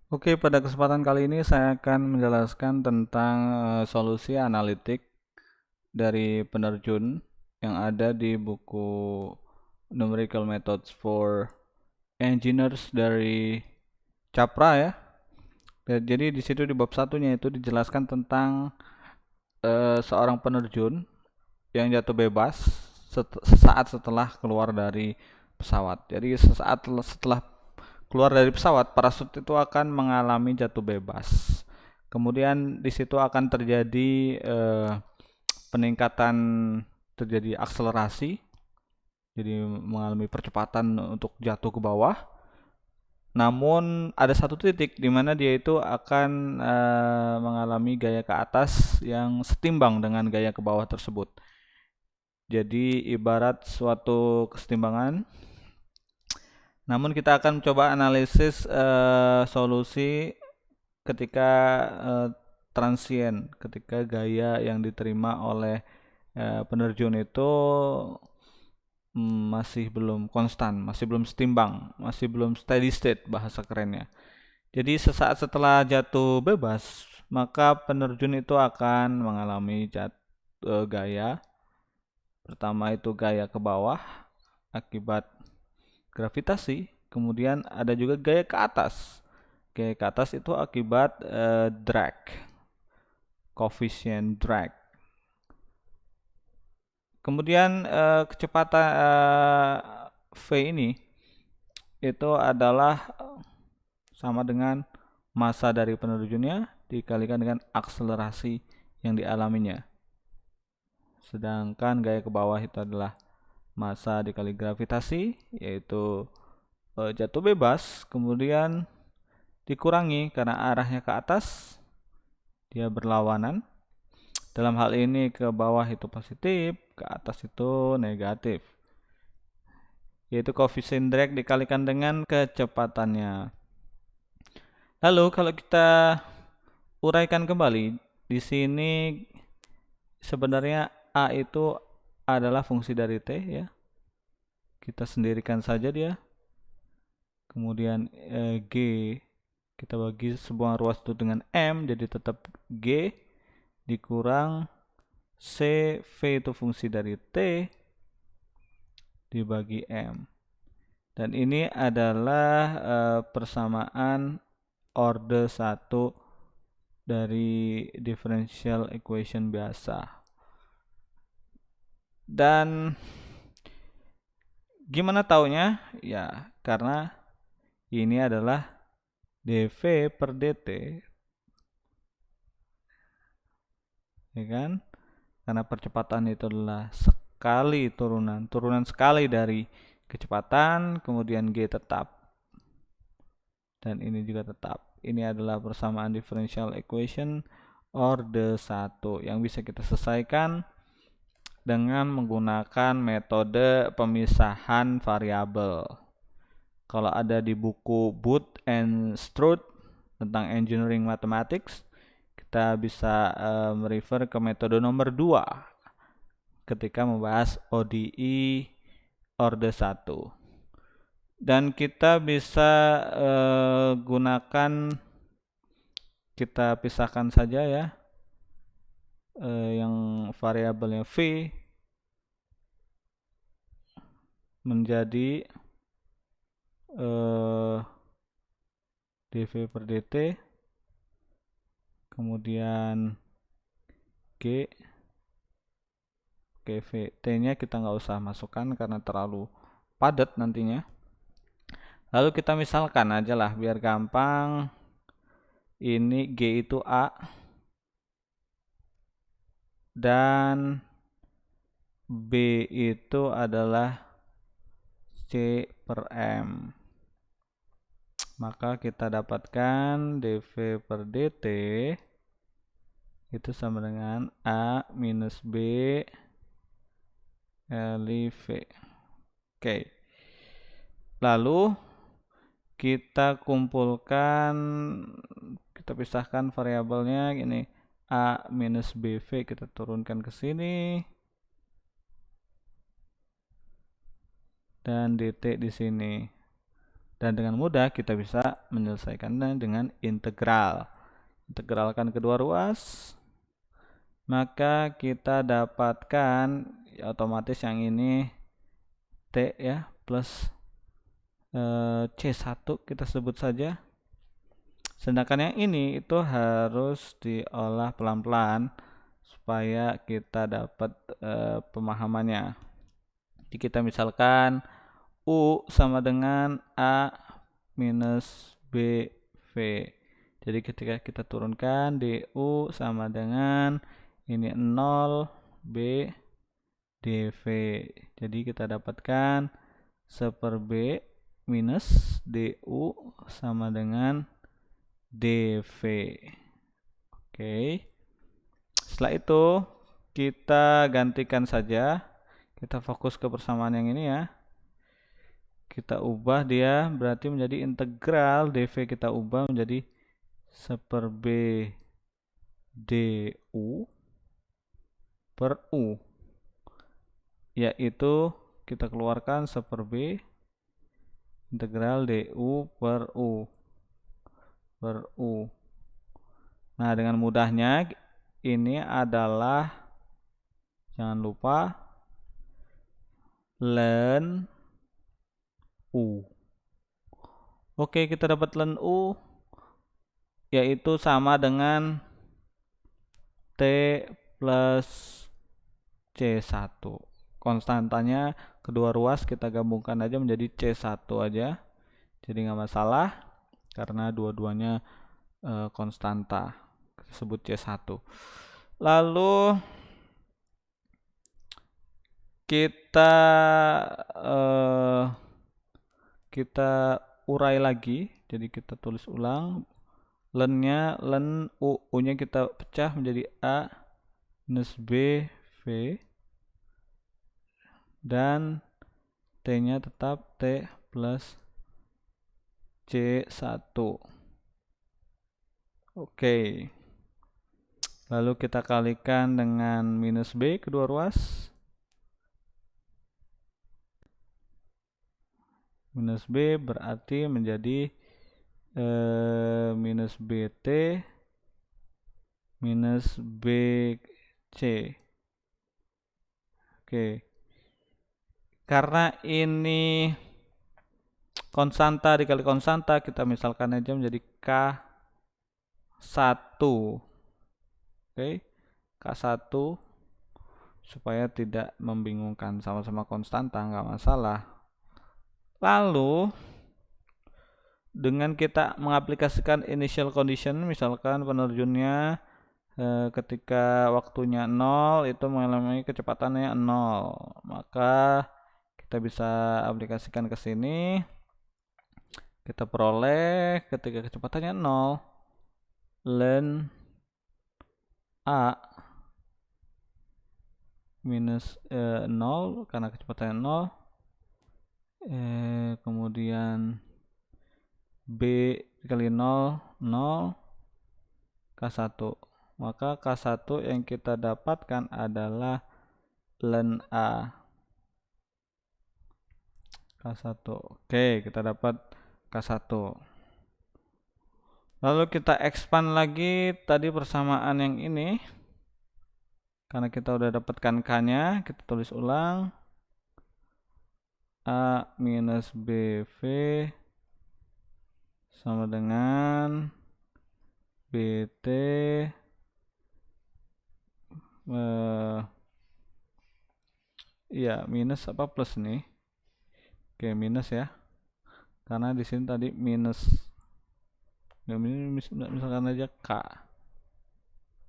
Oke, pada kesempatan kali ini saya akan menjelaskan tentang solusi analitik dari penerjun yang ada di buku Numerical Methods for Engineers dari Capra ya. Jadi di situ di bab satunya itu dijelaskan tentang seorang penerjun yang jatuh bebas sesaat setelah keluar dari pesawat. Jadi sesaat setelah keluar dari pesawat, parasut itu akan mengalami jatuh bebas. Kemudian di situ akan terjadi peningkatan, terjadi akselerasi, jadi mengalami percepatan untuk jatuh ke bawah. Namun ada satu titik di mana dia itu akan mengalami gaya ke atas yang setimbang dengan gaya ke bawah tersebut. Jadi ibarat suatu kesetimbangan. Namun kita akan coba analisis solusi ketika eh, transient, ketika gaya yang diterima oleh penerjun itu masih belum konstan, masih belum setimbang, masih belum steady state bahasa kerennya. Jadi sesaat setelah jatuh bebas, maka penerjun itu akan mengalami gaya. Pertama itu gaya ke bawah akibat gravitasi, kemudian ada juga gaya ke atas. Gaya ke atas itu akibat drag, coefficient drag. Kemudian kecepatan V ini itu adalah sama dengan massa dari penerjunnya dikalikan dengan akselerasi yang dialaminya. Sedangkan gaya ke bawah itu adalah massa dikali gravitasi, yaitu jatuh bebas, kemudian dikurangi karena arahnya ke atas, dia berlawanan. Dalam hal ini ke bawah itu positif, ke atas itu negatif. Yaitu koefisien drag dikalikan dengan kecepatannya. Lalu kalau kita uraikan kembali, di sini sebenarnya A itu adalah fungsi dari T ya. Kita sendirikan saja dia. Kemudian G kita bagi sebuah ruas itu dengan M, jadi tetap G dikurang C, V itu fungsi dari T dibagi M. Dan ini adalah persamaan orde 1 dari differential equation biasa. Dan gimana taunya? Ya, karena ini adalah dV per dt, ya kan? Karena percepatan itu adalah sekali turunan sekali dari kecepatan, kemudian G tetap, dan ini juga tetap. Ini adalah persamaan differential equation orde 1 yang bisa kita selesaikan dengan menggunakan metode pemisahan variabel. Kalau ada di buku Booth and Struth tentang engineering mathematics, kita bisa merefer ke metode nomor 2 ketika membahas ODE orde 1. Dan kita bisa gunakan, kita pisahkan saja ya, yang variabelnya V menjadi dV per dt, kemudian G, V. T-nya kita nggak usah masukkan karena terlalu padat nantinya. Lalu kita misalkan aja lah biar gampang. Ini G itu A dan B itu adalah C per M. Maka kita dapatkan dV per dt itu sama dengan A minus B LI V. Oke. Lalu kita kumpulkan, kita pisahkan variabelnya gini. A minus BV kita turunkan ke sini. Dan dt di sini. Dan dengan mudah kita bisa menyelesaikannya dengan integral. Integralkan kedua ruas, maka kita dapatkan otomatis yang ini T ya plus C1 kita sebut saja. Sedangkan yang ini itu harus diolah pelan-pelan supaya kita dapat pemahamannya. Jadi kita misalkan U sama dengan A minus BV. Jadi ketika kita turunkan DU sama dengan ini 0 B dV. Jadi kita dapatkan 1/B minus DU sama dengan dV. Oke. Setelah itu kita gantikan saja. Kita fokus ke persamaan yang ini ya. Kita ubah dia berarti menjadi integral dV, kita ubah menjadi 1/B du per U, yaitu kita keluarkan 1/B integral du per U. Nah, dengan mudahnya ini adalah, jangan lupa, ln U. Oke, kita dapat ln U yaitu sama dengan T plus C1. Konstantanya kedua ruas kita gabungkan aja menjadi C1 aja. Jadi nggak masalah karena dua-duanya konstanta. Kita sebut C1. Lalu kita urai lagi. Jadi kita tulis ulang. Ln-nya ln U-nya kita pecah menjadi A minus B V, dan T-nya tetap T plus C1. Oke. Lalu kita kalikan dengan minus B kedua ruas. Minus B berarti menjadi minus BT minus BC. Oke. Karena ini konstanta dikali konstanta, kita misalkan aja menjadi K1. Oke. K1 supaya tidak membingungkan, sama-sama konstanta nggak masalah. Lalu dengan kita mengaplikasikan initial condition, misalkan penerjunnya ketika waktunya 0 itu mengalami kecepatannya 0, maka kita bisa aplikasikan ke sini. Kita peroleh ketika kecepatannya 0 ln A minus 0 karena kecepatannya 0, kemudian B dikali 0 0 K1, maka K1 yang kita dapatkan adalah ln A K1. Oke, kita dapat K1. Lalu kita expand lagi tadi persamaan yang ini. Karena kita udah dapatkan K-nya, kita tulis ulang. A minus BV sama dengan BT ya minus apa plus nih. Oke, minus ya. Karena di sini tadi minus. Misalkan aja K.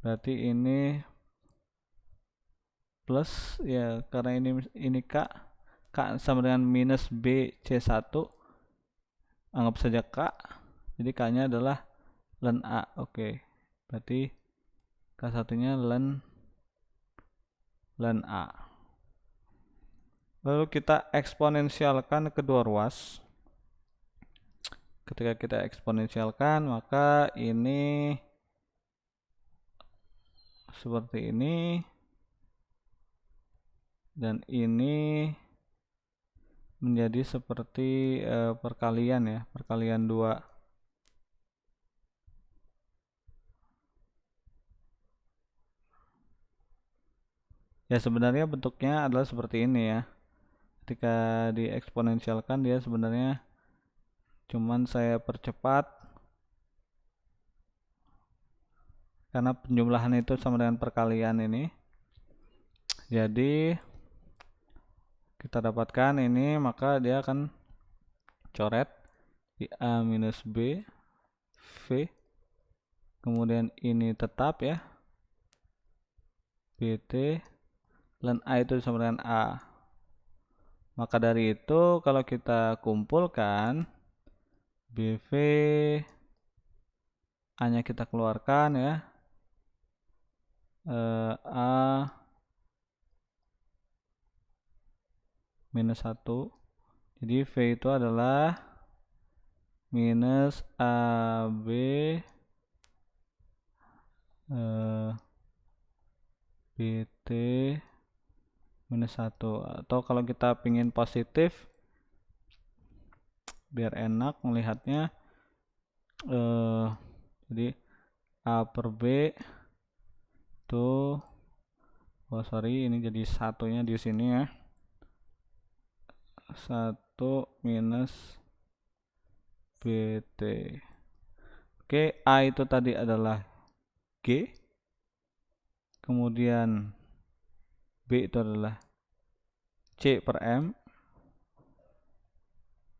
Berarti ini plus ya, karena ini K. K sama dengan minus B C1. Anggap saja K. Jadi K-nya adalah ln A. Oke. Berarti K1-nya ln A. Lalu kita eksponensialkan kedua ruas. Ketika kita eksponensialkan, maka ini seperti ini, dan ini menjadi seperti perkalian ya, perkalian 2. Ya sebenarnya bentuknya adalah seperti ini ya. Ketika dieksponensialkan dia sebenarnya cuman saya percepat karena penjumlahan itu sama dengan perkalian ini. Jadi kita dapatkan ini, maka dia akan coret di A minus B V, kemudian ini tetap ya BT, dan A itu sama dengan A. Maka dari itu kalau kita kumpulkan BV A nya kita keluarkan ya, A minus 1, jadi V itu adalah minus AB BT minus 1. Atau kalau kita pingin positif biar enak melihatnya, jadi A per B itu, oh sorry, ini jadi satunya di sini ya, 1 minus BT. Oke, A itu tadi adalah G, kemudian B itu adalah C per M,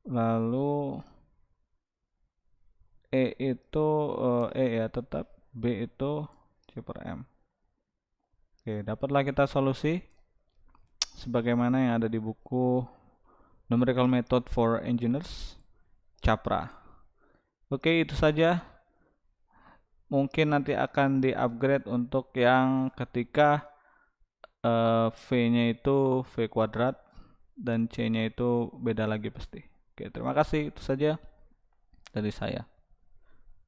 lalu E itu E ya tetap, B itu C per M. Oke, dapatlah kita solusi sebagaimana yang ada di buku Numerical Method for Engineers Capra. Oke, itu saja. Mungkin nanti akan di-upgrade untuk yang ketika V-nya itu V kuadrat dan C-nya itu beda lagi pasti. Oke, terima kasih. Itu saja dari saya.